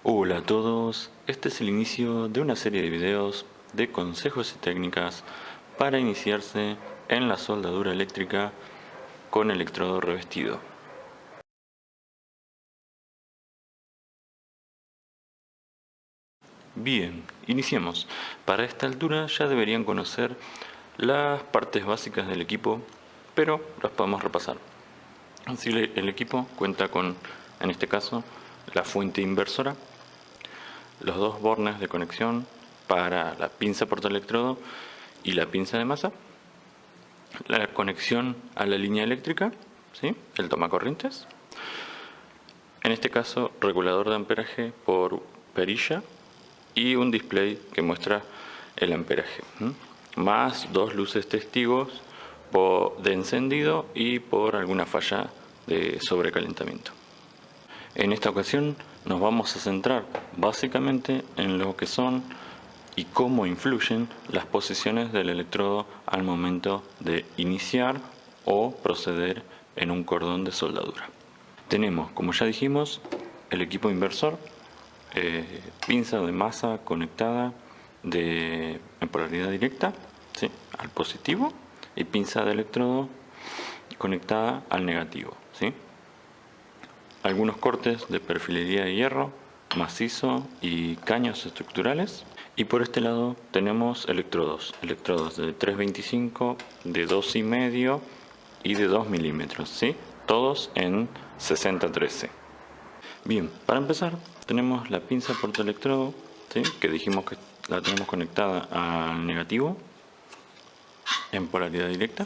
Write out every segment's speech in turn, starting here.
Hola a todos, este es el inicio de una serie de videos de consejos y técnicas para iniciarse en la soldadura eléctrica con electrodo revestido. Bien, iniciemos. Para esta altura ya deberían conocer las partes básicas del equipo, pero las podemos repasar. Así el equipo cuenta con, en este caso, la fuente inversora, los dos bornes de conexión para la pinza portaelectrodo y la pinza de masa, la conexión a la línea eléctrica, ¿sí? El tomacorrientes, en este caso regulador de amperaje por perilla y un display que muestra el amperaje, más dos luces testigos de encendido y por alguna falla de sobrecalentamiento. En esta ocasión nos vamos a centrar básicamente en lo que son y cómo influyen las posiciones del electrodo al momento de iniciar o proceder en un cordón de soldadura. Tenemos, como ya dijimos, el equipo inversor, pinza de masa conectada en polaridad directa, ¿sí?, al positivo, y pinza de electrodo conectada al negativo, ¿sí? Algunos cortes de perfilería de hierro, macizo y caños estructurales. Y por este lado tenemos electrodos de 325, de 2,5 y de 2 milímetros, ¿sí? Todos en 60-13. Bien, para empezar tenemos la pinza portaelectrodo, ¿sí?, que dijimos que la tenemos conectada al negativo en polaridad directa.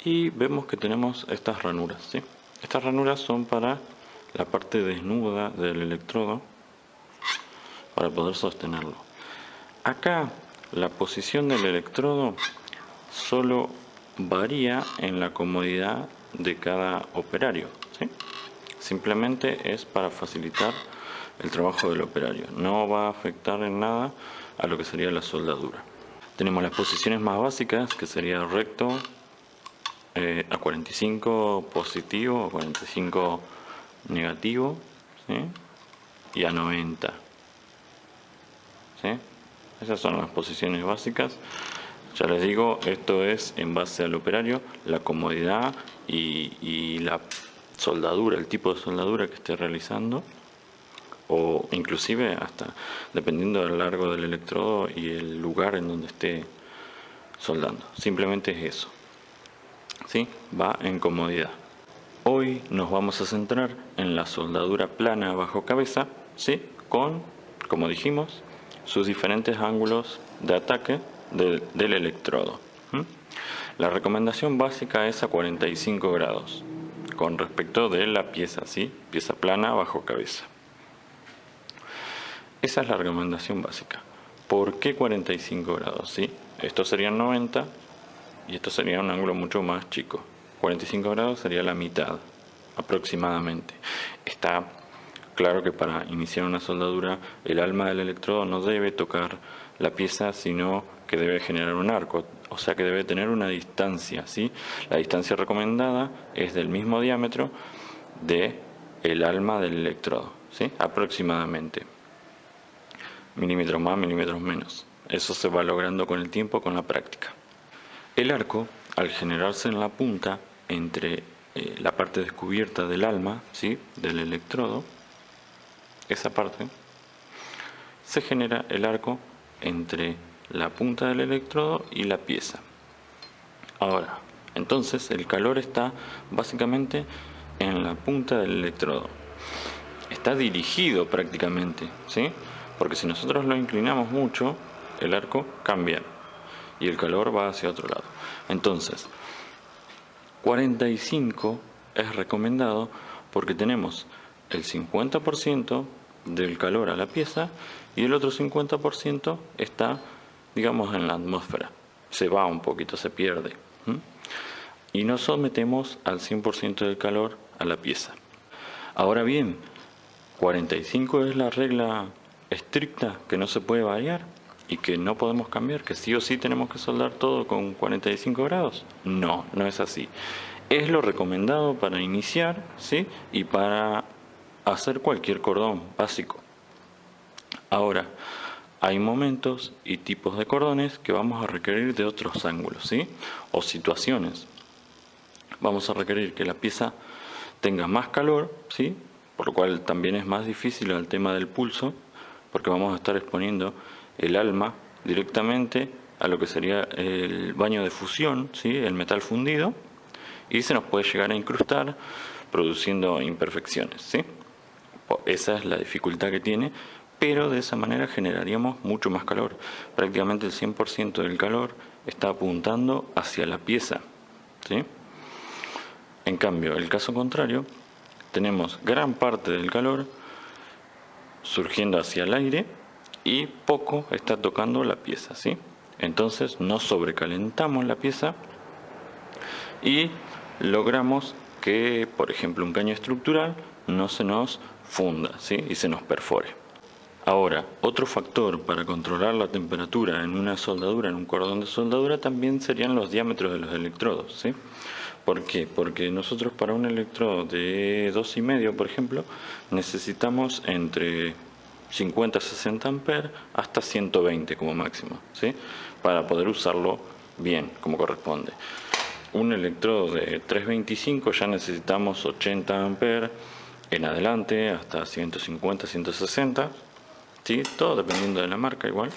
Y vemos que tenemos estas ranuras, ¿sí? Estas ranuras son para la parte desnuda del electrodo, para poder sostenerlo. Acá la posición del electrodo solo varía en la comodidad de cada operario, ¿sí? Simplemente es para facilitar el trabajo del operario, no va a afectar en nada a lo que sería la soldadura. Tenemos las posiciones más básicas, que sería recto, a 45 positivo, a 45 negativo, ¿sí?, y a 90, ¿sí? Esas son las posiciones básicas. Ya les digo, esto es en base al operario, la comodidad y la soldadura, el tipo de soldadura que esté realizando, o inclusive hasta dependiendo del largo del electrodo y el lugar en donde esté soldando. Simplemente es eso, ¿sí? Va en comodidad. Hoy nos vamos a centrar en la soldadura plana bajo cabeza, ¿sí?, con, como dijimos, sus diferentes ángulos de ataque del electrodo. La recomendación básica es a 45 grados con respecto de la pieza, ¿sí?, pieza plana bajo cabeza. Esa es la recomendación básica. ¿Por qué 45 grados? ¿Sí? Estos serían 90 y esto sería un ángulo mucho más chico. 45 grados sería la mitad aproximadamente. Está claro que para iniciar una soldadura el alma del electrodo no debe tocar la pieza, sino que debe generar un arco, o sea que debe tener una distancia, ¿sí? La distancia recomendada es del mismo diámetro de el alma del electrodo, ¿sí?, aproximadamente. Milímetros más, milímetros menos. Eso se va logrando con el tiempo, con la práctica. El arco, al generarse en la punta entre la parte descubierta del alma, ¿sí?, del electrodo, esa parte, se genera el arco entre la punta del electrodo y la pieza. Ahora, entonces el calor está básicamente en la punta del electrodo. Está dirigido prácticamente, ¿sí?, porque si nosotros lo inclinamos mucho, el arco cambia y el calor va hacia otro lado. Entonces, 45 es recomendado porque tenemos el 50% del calor a la pieza y el otro 50% está, digamos, en la atmósfera. Se va un poquito, se pierde. Y no sometemos al 100% del calor a la pieza. Ahora bien, 45 es la regla estricta que no se puede variar y que no podemos cambiar, que sí o sí tenemos que soldar todo con 45 grados. No, no es así. Es lo recomendado para iniciar, ¿sí?, y para hacer cualquier cordón básico, Ahora, hay momentos y tipos de cordones que vamos a requerir de otros ángulos, ¿sí? O situaciones. Vamos a requerir que la pieza tenga más calor, ¿sí? Por lo cual también es más difícil el tema del pulso, porque vamos a estar exponiendo el alma directamente a lo que sería el baño de fusión, ¿sí? El metal fundido, y se nos puede llegar a incrustar produciendo imperfecciones, ¿sí? Esa es la dificultad que tiene, pero de esa manera generaríamos mucho más calor. Prácticamente el 100% del calor está apuntando hacia la pieza, ¿sí? En cambio, el caso contrario, tenemos gran parte del calor surgiendo hacia el aire y poco está tocando la pieza, ¿sí? Entonces no sobrecalentamos la pieza y logramos que, por ejemplo, un caño estructural no se nos funda, ¿sí? Y se nos perfore. Ahora, otro factor para controlar la temperatura en una soldadura, en un cordón de soldadura, también serían los diámetros de los electrodos, ¿sí? ¿Por qué? Porque nosotros para un electrodo de 2,5, por ejemplo, necesitamos entre 50-60 amperes hasta 120 como máximo, ¿sí? Para poder usarlo bien, como corresponde. Un electrodo de 325 ya necesitamos 80 amperes en adelante hasta 150-160, ¿sí? Todo dependiendo de la marca igual.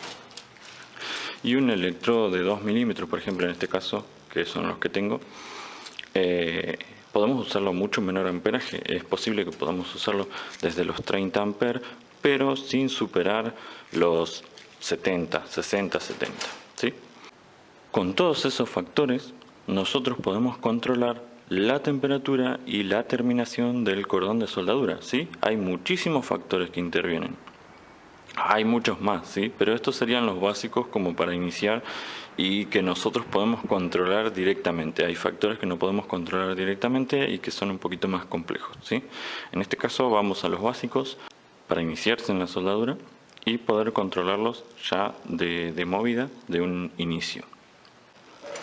Y un electrodo de 2 milímetros, por ejemplo, en este caso, que son los que tengo, podemos usarlo a mucho menor amperaje. Es posible que podamos usarlo desde los 30 amperes, pero sin superar los 70, 60, 70, ¿sí? Con todos esos factores, nosotros podemos controlar la temperatura y la terminación del cordón de soldadura, ¿sí? Hay muchísimos factores que intervienen. Hay muchos más, ¿sí? Pero estos serían los básicos como para iniciar y que nosotros podemos controlar directamente. Hay factores que no podemos controlar directamente y que son un poquito más complejos, ¿sí? En este caso vamos a los básicos para iniciarse en la soldadura y poder controlarlos ya de movida de un inicio.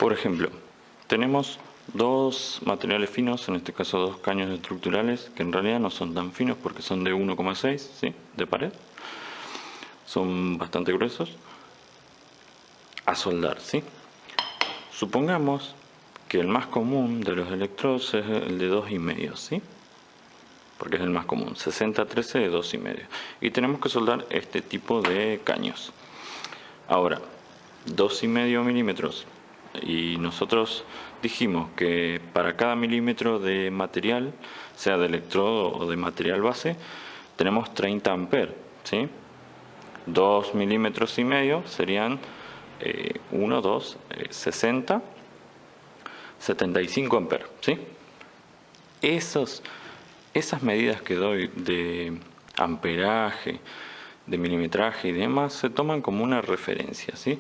Por ejemplo, tenemos dos materiales finos, en este caso dos caños estructurales, que en realidad no son tan finos porque son de 1,6, ¿sí? De pared. Son bastante gruesos. A soldar, ¿sí? Supongamos que el más común de los electrodos es el de 2,5, ¿sí? Porque es el más común, 60-13 de 2,5. Y tenemos que soldar este tipo de caños. Ahora, 2,5 milímetros. Y nosotros dijimos que para cada milímetro de material, sea de electrodo o de material base, tenemos 30 amperes, ¿sí? 2 milímetros y medio serían 1, 2, 60, 75 amperes, ¿sí? Esas medidas que doy de amperaje, de milimetraje y demás se toman como una referencia, ¿sí?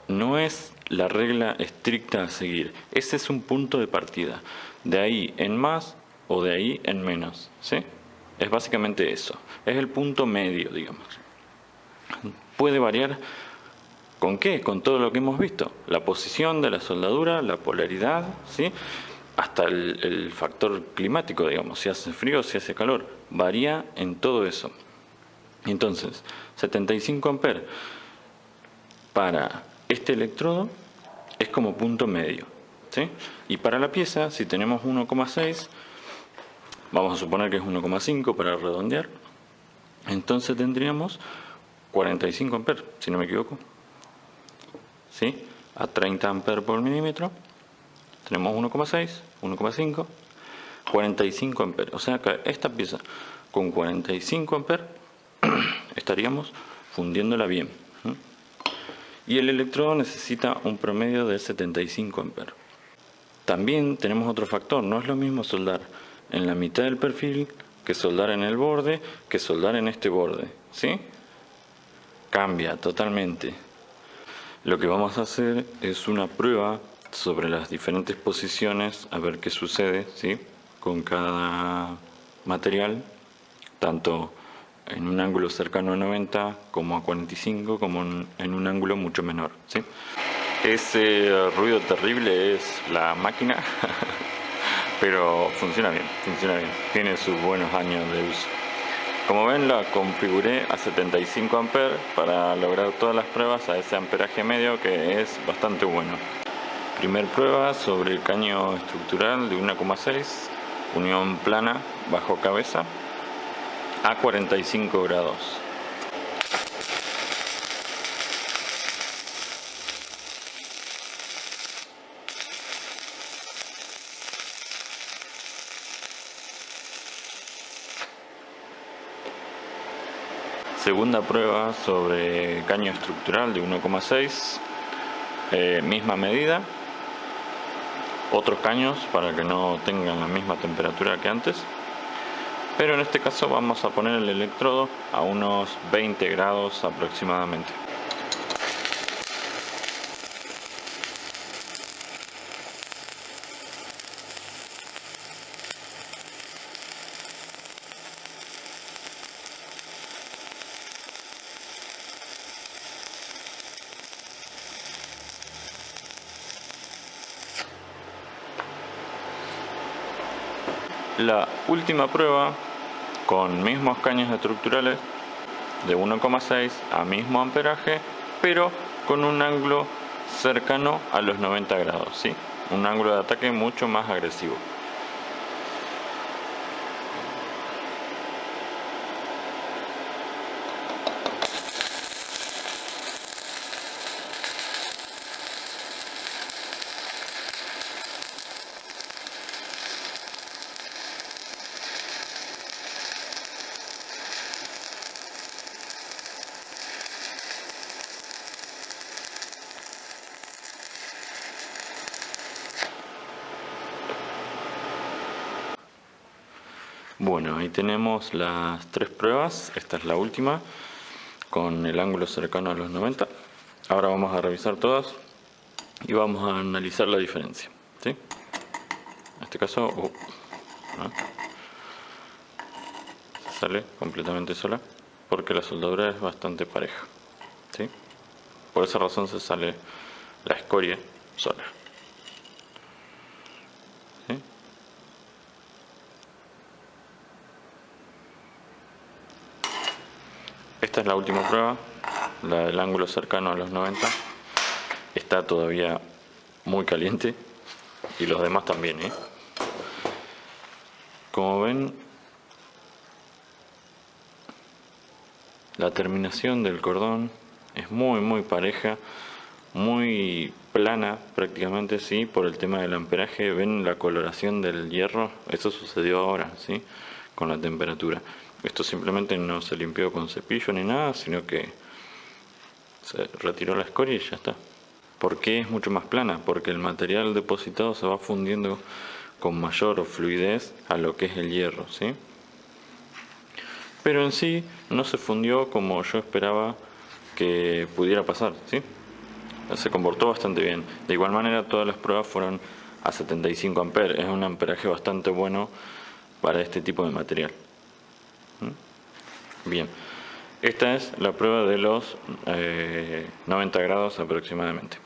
No es la regla estricta a seguir, ese es un punto de partida, de ahí en más o de ahí en menos, ¿sí? Es básicamente eso, es el punto medio, digamos. Puede variar ¿con qué? Con todo lo que hemos visto, la posición de la soldadura, la polaridad, ¿sí? Hasta el factor climático, digamos, si hace frío, si hace calor, varía en todo eso. Entonces, 75 amperes para este electrodo es como punto medio, ¿sí? Y para la pieza, si tenemos 1,6, vamos a suponer que es 1,5 para redondear, entonces tendríamos 45 amperes, si no me equivoco, ¿sí? A 30 amperes por milímetro tenemos 1,6, 1,5, 45 amperes. O sea que esta pieza con 45 amperes estaríamos fundiéndola bien. Y el electrodo necesita un promedio de 75 amperes. También tenemos otro factor, no es lo mismo soldar en la mitad del perfil que soldar en el borde, que soldar en este borde, ¿sí? Cambia totalmente. Lo que vamos a hacer es una prueba sobre las diferentes posiciones, a ver qué sucede, ¿sí? Con cada material, tanto en un ángulo cercano a 90 como a 45, como en un ángulo mucho menor, ¿sí? Ese ruido terrible es la máquina, pero funciona bien, tiene sus buenos años de uso. Como ven, la configuré a 75 amperes para lograr todas las pruebas a ese amperaje medio, que es bastante bueno. Primer prueba sobre el caño estructural de 1,6, unión plana bajo cabeza a 45 grados. Segunda prueba sobre caño estructural de 1,6, misma medida, otros caños para que no tengan la misma temperatura que antes, pero en este caso vamos a poner el electrodo a unos 20 grados aproximadamente. La última prueba con mismos caños estructurales de 1,6 a mismo amperaje, pero con un ángulo cercano a los 90 grados, ¿sí? Un ángulo de ataque mucho más agresivo. Bueno, ahí tenemos las tres pruebas. Esta es la última, con el ángulo cercano a los 90. Ahora vamos a revisar todas y vamos a analizar la diferencia, ¿sí? En este caso, ¿no? Sale completamente sola porque la soldadura es bastante pareja, ¿sí? Por esa razón se sale la escoria sola. ¿Sí? Esta es la última prueba, la del ángulo cercano a los 90. Está todavía muy caliente y los demás también, ¿eh? Como ven, la terminación del cordón es muy pareja, muy plana prácticamente, ¿sí? Por el tema del amperaje. Ven la coloración del hierro, eso sucedió ahora, ¿sí? Con la temperatura. Esto simplemente no se limpió con cepillo ni nada, sino que se retiró la escoria y ya está. ¿Por qué es mucho más plana? Porque el material depositado se va fundiendo con mayor fluidez a lo que es el hierro, ¿sí? Pero en sí no se fundió como yo esperaba que pudiera pasar, ¿sí? Se comportó bastante bien. De igual manera, todas las pruebas fueron a 75 amperes. Es un amperaje bastante bueno para este tipo de material. Bien, esta es la prueba de los 90 grados aproximadamente.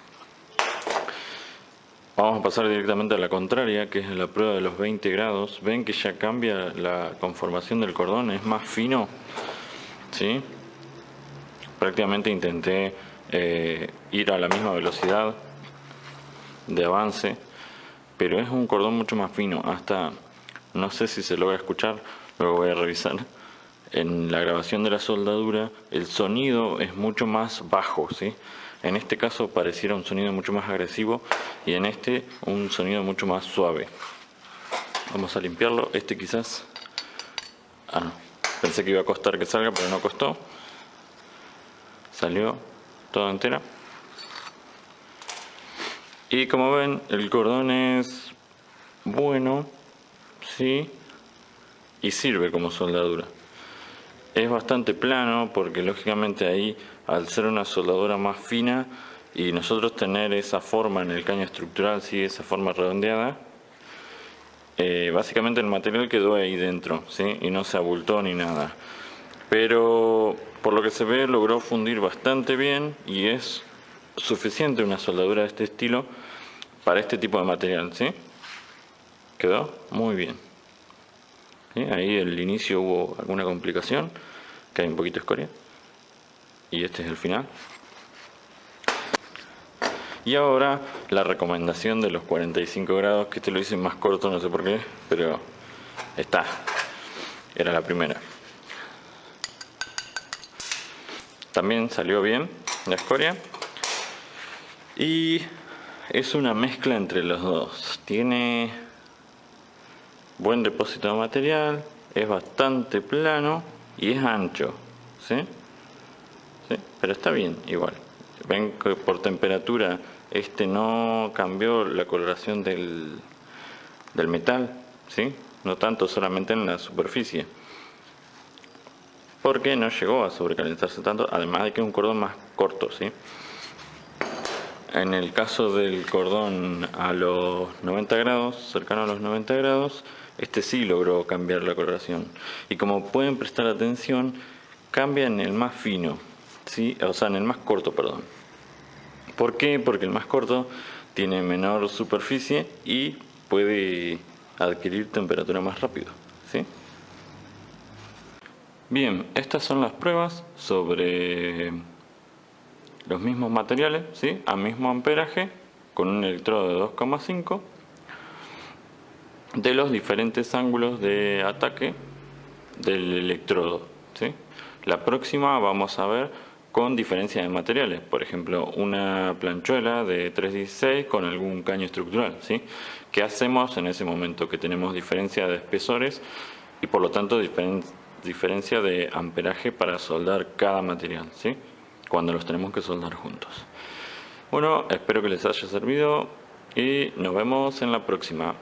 Vamos a pasar directamente a la contraria, que es la prueba de los 20 grados. Ven que ya cambia la conformación del cordón, es más fino, ¿sí? Prácticamente intenté ir a la misma velocidad de avance, pero es un cordón mucho más fino. Hasta, no sé si se logra escuchar, luego voy a revisar. En la grabación de la soldadura el sonido es mucho más bajo, ¿sí? En este caso pareciera un sonido mucho más agresivo y en este un sonido mucho más suave. Vamos a limpiarlo. Este quizás... no. Pensé que iba a costar que salga, pero no costó. Salió toda entera. Y como ven, el cordón es bueno, ¿sí? Y sirve como soldadura. Es bastante plano porque lógicamente ahí, al ser una soldadura más fina y nosotros tener esa forma en el caño estructural, ¿sí? Esa forma redondeada, básicamente el material quedó ahí dentro, ¿sí? Y no se abultó ni nada. Pero por lo que se ve logró fundir bastante bien y es suficiente una soldadura de este estilo para este tipo de material, ¿sí? Quedó muy bien. ¿sí? Ahí al inicio hubo alguna complicación, que hay un poquito de escoria. Y este es el final. Y ahora la recomendación de los 45 grados, que este lo hice más corto, no sé por qué, pero está. Era la primera. También salió bien la escoria. Y es una mezcla entre los dos. Tiene buen depósito de material, es bastante plano y es ancho, ¿sí? ¿Sí? Pero está bien igual. Ven que por temperatura este no cambió la coloración del metal, ¿sí? No tanto, solamente en la superficie. Porque no llegó a sobrecalentarse tanto, además de que es un cordón más corto, ¿sí? En el caso del cordón a los 90 grados, cercano a los 90 grados, este sí logró cambiar la coloración. Y como pueden prestar atención, cambia en el más fino, ¿sí? O sea, en el más corto, perdón. ¿Por qué? Porque el más corto tiene menor superficie y puede adquirir temperatura más rápido, ¿sí? Bien, estas son las pruebas sobre los mismos materiales, ¿sí? A mismo amperaje, con un electrodo de 2,5, de los diferentes ángulos de ataque del electrodo, ¿sí? La próxima vamos a ver con diferencia de materiales, por ejemplo una planchuela de 316 con algún caño estructural, ¿sí? ¿Qué hacemos en ese momento que tenemos diferencia de espesores y por lo tanto diferencia de amperaje para soldar cada material, ¿sí? Cuando los tenemos que soldar juntos? Bueno, espero que les haya servido y nos vemos en la próxima.